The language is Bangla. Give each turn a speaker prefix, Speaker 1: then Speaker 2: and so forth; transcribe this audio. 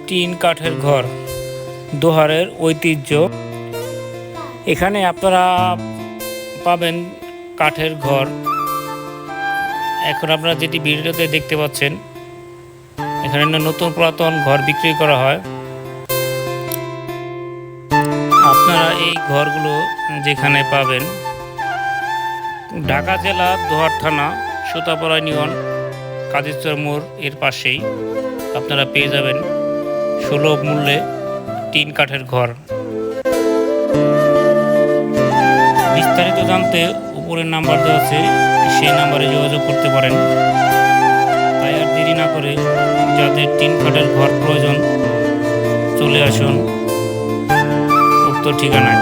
Speaker 1: টিন কাঠের ঘর দোহারের ঐতিহ্য। এখানে আপনারা পাবেন কাঠের ঘর। এখন আপনারা যেটি ভিডিওতে দেখতে পাচ্ছেন, এখানে নতুন পুরাতন ঘর বিক্রি করা হয়। আপনারা এই ঘরগুলো যেখানে পাবেন, ঢাকা জেলা দোহার থানা সুতাপাড়া ইউনিয়ন কাজীচর মোড় এর পাশেই আপনারা পেয়ে যাবেন সুলভ মূল্যে টিন কাঠের ঘর। বিস্তারিত জানতে উপরের নাম্বার দেওয়া আছে, সেই নাম্বারে যোগাযোগ করতে পারেন। তাই আর দেরি না করে যাদের টিন কাঠের ঘর প্রয়োজন, চলে আসুন উক্ত ঠিকানায়।